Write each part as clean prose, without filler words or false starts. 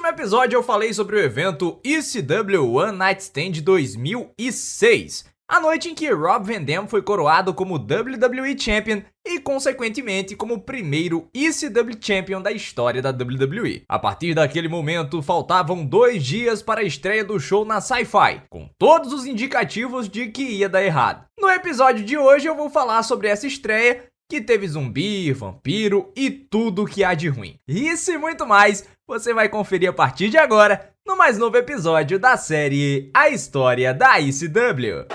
último episódio eu falei sobre o evento ECW One Night Stand 2006, a noite em que Rob Van Dam foi coroado como WWE Champion e, consequentemente, como o primeiro ECW Champion da história da WWE. A partir daquele momento, faltavam 2 dias para a estreia do show na Sci-Fi, com todos os indicativos de que ia dar errado. No episódio de hoje eu vou falar sobre essa estreia, que teve zumbi, vampiro e tudo que há de ruim. Isso e muito mais, você vai conferir a partir de agora, no mais novo episódio da série A História da ECW.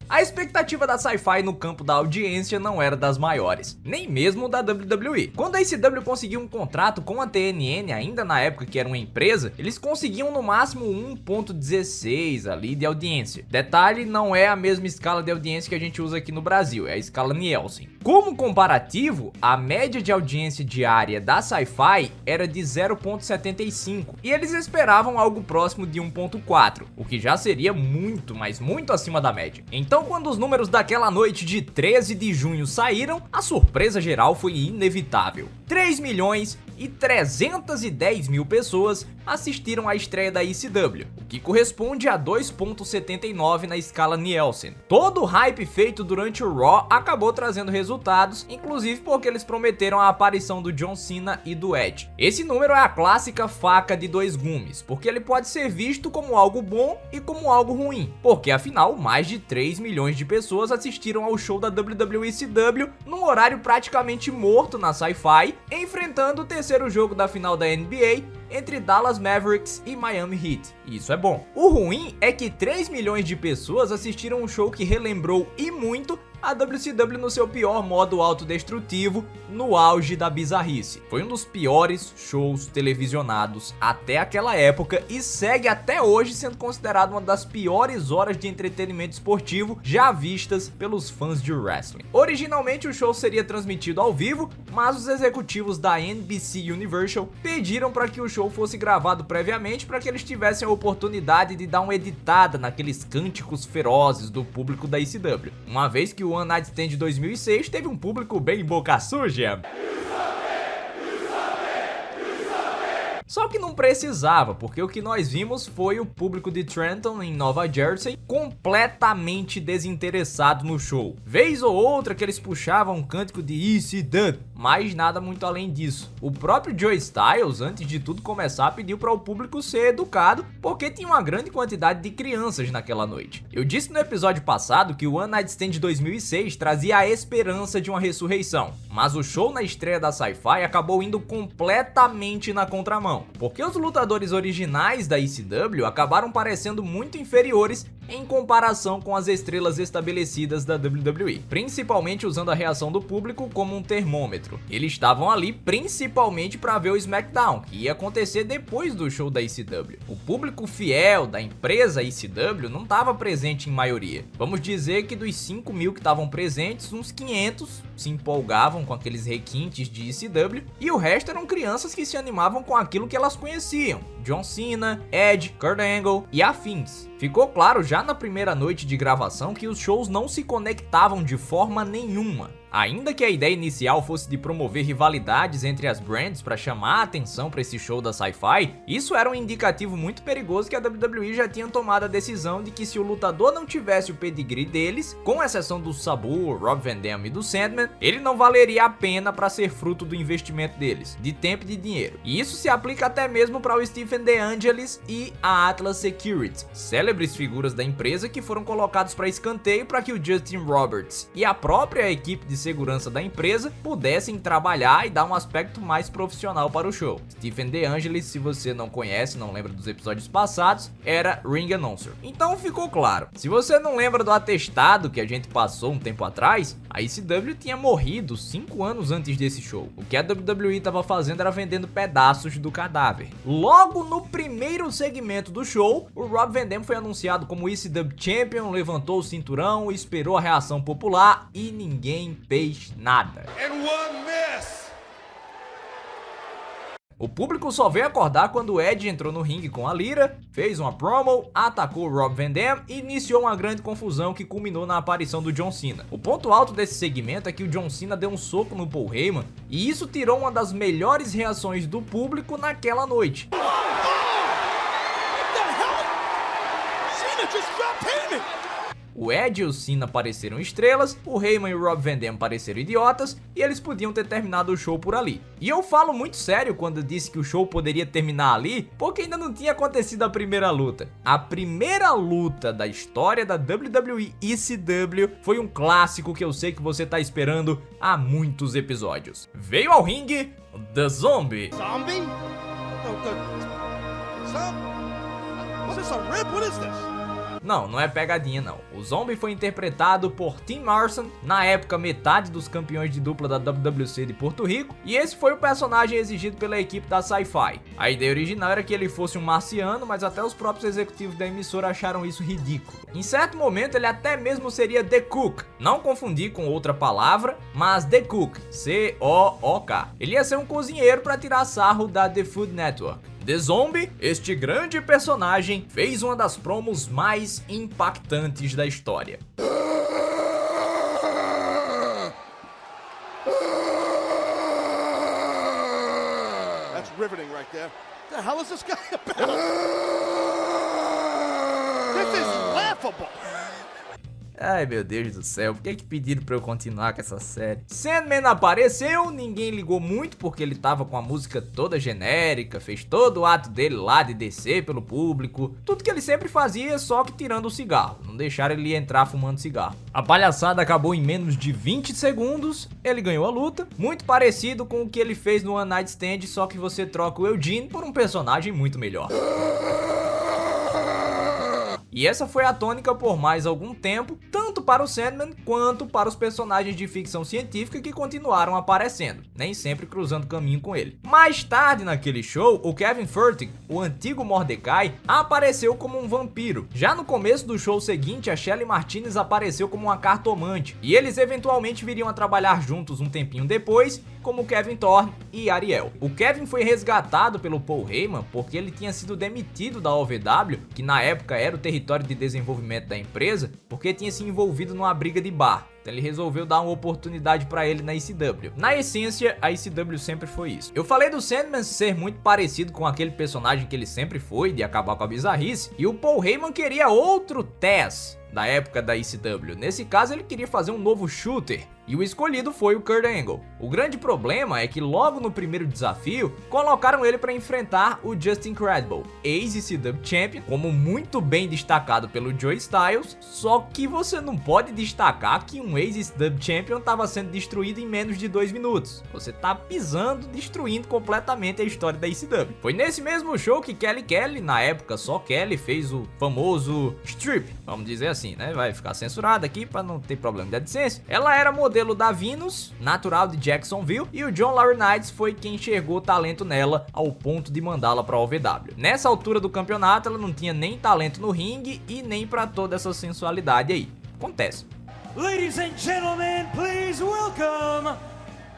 A expectativa da Sci-Fi no campo da audiência não era das maiores, nem mesmo da WWE. Quando a ECW conseguiu um contrato com a TNN, ainda na época que era uma empresa, eles conseguiam no máximo 1.16 ali de audiência. Detalhe, não é a mesma escala de audiência que a gente usa aqui no Brasil, é a escala Nielsen. Como comparativo, a média de audiência diária da Sci-Fi era de 0.75 e eles esperavam algo próximo de 1.4, o que já seria muito, mas muito acima da média. Então, quando os números daquela noite de 13 de junho saíram, a surpresa geral foi inevitável. 3.310.000 pessoas assistiram à estreia da ECW, o que corresponde a 2.79 na escala Nielsen. Todo o hype feito durante o Raw acabou trazendo resultados, inclusive porque eles prometeram a aparição do John Cena e do Edge. Esse número é a clássica faca de 2 gumes, porque ele pode ser visto como algo bom e como algo ruim, porque afinal mais de 3 milhões de pessoas assistiram ao show da WWE ECW num horário praticamente morto na Sci-Fi, enfrentando o terceiro jogo da final da NBA entre Dallas Mavericks e Miami Heat. Isso é bom. O ruim é que 3 milhões de pessoas assistiram um show que relembrou e muito a WCW no seu pior modo autodestrutivo, no auge da bizarrice. Foi um dos piores shows televisionados até aquela época e segue até hoje sendo considerado uma das piores horas de entretenimento esportivo já vistas pelos fãs de wrestling. Originalmente o show seria transmitido ao vivo, mas os executivos da NBC Universal pediram para que o show fosse gravado previamente para que eles tivessem a oportunidade de dar uma editada naqueles cânticos ferozes do público da ECW, uma vez que o One Night Stand 2006 teve um público bem boca suja. Só que não precisava, porque o que nós vimos foi o público de Trenton, em Nova Jersey, completamente desinteressado no show. Vez ou outra que eles puxavam um cântico de ECW, mas nada muito além disso. O próprio Joey Styles, antes de tudo começar, pediu para o público ser educado, porque tinha uma grande quantidade de crianças naquela noite. Eu disse no episódio passado que o One Night Stand 2006 trazia a esperança de uma ressurreição, mas o show na estreia da Sci-Fi acabou indo completamente na contramão, porque os lutadores originais da ECW acabaram parecendo muito inferiores em comparação com as estrelas estabelecidas da WWE, principalmente usando a reação do público como um termômetro. Eles estavam ali principalmente para ver o SmackDown, que ia acontecer depois do show da ECW. O público fiel da empresa ECW não estava presente em maioria. Vamos dizer que dos 5 mil que estavam presentes, uns 500 se empolgavam com aqueles requintes de ECW e o resto eram crianças que se animavam com aquilo que elas conheciam: John Cena, Edge, Kurt Angle e afins. Ficou claro já na primeira noite de gravação que os shows não se conectavam de forma nenhuma. Ainda que a ideia inicial fosse de promover rivalidades entre as brands para chamar a atenção para esse show da Sci-Fi, isso era um indicativo muito perigoso que a WWE já tinha tomado a decisão de que se o lutador não tivesse o pedigree deles, com exceção do Sabu, Rob Van Dam e do Sandman, ele não valeria a pena para ser fruto do investimento deles, de tempo e de dinheiro. E isso se aplica até mesmo para o Stephen DeAngelis e a Atlas Security, célebres figuras da empresa que foram colocados para escanteio para que o Justin Roberts e a própria equipe de segurança da empresa pudessem trabalhar e dar um aspecto mais profissional para o show. Stephen DeAngelis, se você não conhece, não lembra dos episódios passados, era ring announcer. Então ficou claro. Se você não lembra do atestado que a gente passou um tempo atrás, a ECW tinha morrido 5 anos antes desse show. O que a WWE estava fazendo era vendendo pedaços do cadáver. Logo no primeiro segmento do show, o Rob Van Dam foi anunciado como ECW Champion, levantou o cinturão, esperou a reação popular e ninguém fez nada. O público só veio acordar quando o Edge entrou no ringue com a lira, fez uma promo, atacou o Rob Van Dam e iniciou uma grande confusão que culminou na aparição do John Cena. O ponto alto desse segmento é que o John Cena deu um soco no Paul Heyman e isso tirou uma das melhores reações do público naquela noite. O Edge e o Cena pareceram estrelas, o Heyman e o Rob Van Dam pareceram idiotas e eles podiam ter terminado o show por ali. E eu falo muito sério quando disse que o show poderia terminar ali, porque ainda não tinha acontecido a primeira luta. A primeira luta da história da WWE ECW foi um clássico que eu sei que você tá esperando há muitos episódios. Veio ao ringue The Zombie. Zombie? What is a rib? What is this? Não é pegadinha não. O Zombie foi interpretado por Tim Morrison, na época metade dos campeões de dupla da WWC de Porto Rico, e esse foi o personagem exigido pela equipe da Sci-Fi. A ideia original era que ele fosse um marciano, mas até os próprios executivos da emissora acharam isso ridículo. Em certo momento ele até mesmo seria The Cook, não confundir com outra palavra, mas The Cook, C-O-O-K. Ele ia ser um cozinheiro para tirar sarro da The Food Network. The Zombie, este grande personagem, fez uma das promos mais impactantes da história. That's riveting right there. What the hell is this guy about? This is laughable. Ai meu Deus do céu, por que pediram pra eu continuar com essa série? Sandman apareceu, ninguém ligou muito porque ele tava com a música toda genérica, fez todo o ato dele lá de descer pelo público, tudo que ele sempre fazia, só que tirando o cigarro, não deixaram ele entrar fumando cigarro. A palhaçada acabou em menos de 20 segundos, ele ganhou a luta, muito parecido com o que ele fez no One Night Stand, só que você troca o Eugene por um personagem muito melhor. E essa foi a tônica por mais algum tempo, tanto para o Sandman quanto para os personagens de ficção científica que continuaram aparecendo, nem sempre cruzando caminho com ele. Mais tarde naquele show, o Kevin Furtick, o antigo Mordecai, apareceu como um vampiro. Já no começo do show seguinte, a Shelly Martinez apareceu como uma cartomante, e eles eventualmente viriam a trabalhar juntos um tempinho depois, como Kevin Thorne e Ariel. O Kevin foi resgatado pelo Paul Heyman porque ele tinha sido demitido da OVW, que na época era o território de desenvolvimento da empresa, porque tinha se envolvido numa briga de bar. Então ele resolveu dar uma oportunidade pra ele na ECW. Na essência, a ECW sempre foi isso. Eu falei do Sandman ser muito parecido com aquele personagem que ele sempre foi, de acabar com a bizarrice, e o Paul Heyman queria outro Taz da época da ECW. Nesse caso, ele queria fazer um novo shooter, e o escolhido foi o Kurt Angle. O grande problema é que logo no primeiro desafio, colocaram ele para enfrentar o Justin Credible, ex-ECW Champion, como muito bem destacado pelo Joey Styles, só que você não pode destacar que um ex-ECW Champion estava sendo destruído em menos de 2 minutos. Você tá pisando, destruindo completamente a história da ECW. Foi nesse mesmo show que Kelly, na época só Kelly, fez o famoso strip, vamos dizer assim, né? Vai ficar censurado aqui para não ter problema de AdSense. Ela era modelo da Venus, natural de Jacksonville, e o John Laurinaitis foi quem enxergou talento nela ao ponto de mandá-la para a OVW. Nessa altura do campeonato, ela não tinha nem talento no ringue e nem para toda essa sensualidade aí. Acontece. Ladies and gentlemen, please welcome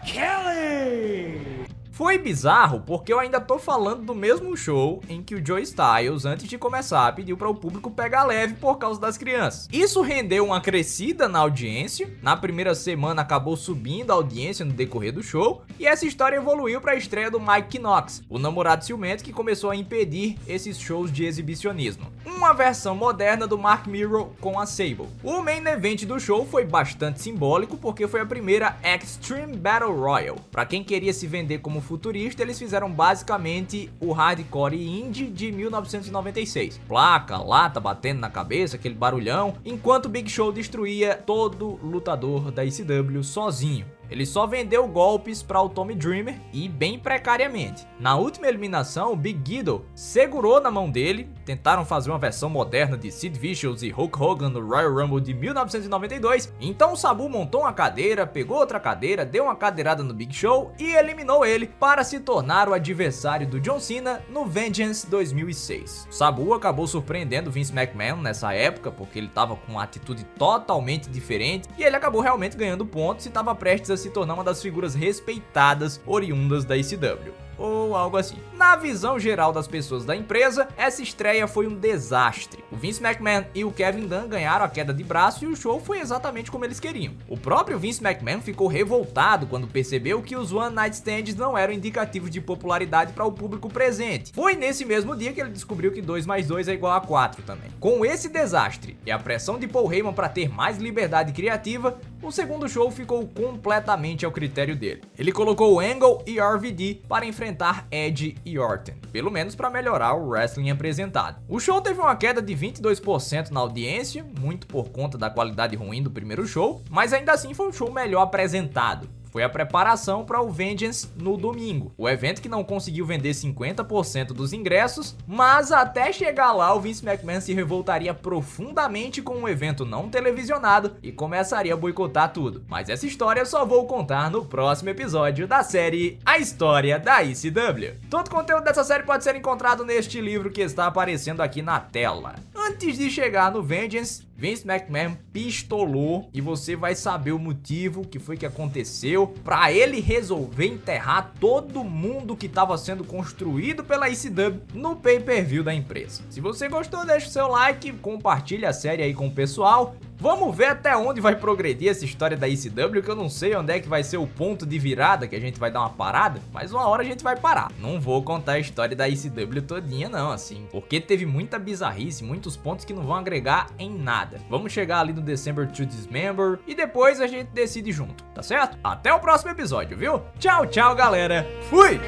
Kelly! Foi bizarro porque eu ainda tô falando do mesmo show em que o Joey Styles, antes de começar, pediu para o público pegar leve por causa das crianças. Isso rendeu uma crescida na audiência, na primeira semana acabou subindo a audiência no decorrer do show, e essa história evoluiu para a estreia do Mike Knox, o namorado ciumento que começou a impedir esses shows de exibicionismo. Uma versão moderna do Mark Miro com a Sable. O main event do show foi bastante simbólico porque foi a primeira Extreme Battle Royal. Para quem queria se vender como futurista, eles fizeram basicamente o hardcore indie de 1996. Placa, lata batendo na cabeça, aquele barulhão, enquanto o Big Show destruía todo lutador da ECW sozinho. Ele só vendeu golpes para o Tommy Dreamer e bem precariamente. Na última eliminação, o Big Guido segurou na mão dele, tentaram fazer uma versão moderna de Sid Vicious e Hulk Hogan no Royal Rumble de 1992, então o Sabu montou uma cadeira, pegou outra cadeira, deu uma cadeirada no Big Show e eliminou ele para se tornar o adversário do John Cena no Vengeance 2006. O Sabu acabou surpreendendo Vince McMahon nessa época, porque ele estava com uma atitude totalmente diferente e ele acabou realmente ganhando pontos e estava prestes a se tornar uma das figuras respeitadas oriundas da ECW. ou algo assim. Na visão geral das pessoas da empresa, essa estreia foi um desastre. O Vince McMahon e o Kevin Dunn ganharam a queda de braço e o show foi exatamente como eles queriam. O próprio Vince McMahon ficou revoltado quando percebeu que os One Night Stands não eram indicativos de popularidade para o público presente. Foi nesse mesmo dia que ele descobriu que 2 mais 2 é igual a 4 também. Com esse desastre e a pressão de Paul Heyman para ter mais liberdade criativa, o segundo show ficou completamente ao critério dele. Ele colocou Angle e RVD para enfrentar Edge e Orton, pelo menos para melhorar o wrestling apresentado. O show teve uma queda de 22% na audiência, muito por conta da qualidade ruim do primeiro show, mas ainda assim foi um show melhor apresentado. Foi a preparação para o Vengeance no domingo, o evento que não conseguiu vender 50% dos ingressos, mas até chegar lá o Vince McMahon se revoltaria profundamente com um evento não televisionado e começaria a boicotar tudo. Mas essa história eu só vou contar no próximo episódio da série A História da ECW. Todo o conteúdo dessa série pode ser encontrado neste livro que está aparecendo aqui na tela. Antes de chegar no Vengeance, Vince McMahon pistolou e você vai saber o motivo que foi que aconteceu para ele resolver enterrar todo mundo que estava sendo construído pela ECW no pay-per-view da empresa. Se você gostou, deixa o seu like, compartilha a série aí com o pessoal. Vamos ver até onde vai progredir essa história da ECW, que eu não sei onde é que vai ser o ponto de virada que a gente vai dar uma parada, mas uma hora a gente vai parar. Não vou contar a história da ECW todinha não, assim, porque teve muita bizarrice, muitos pontos que não vão agregar em nada. Vamos chegar ali no December to Dismember e depois a gente decide junto, tá certo? Até o próximo episódio, viu? Tchau, tchau, galera. Fui!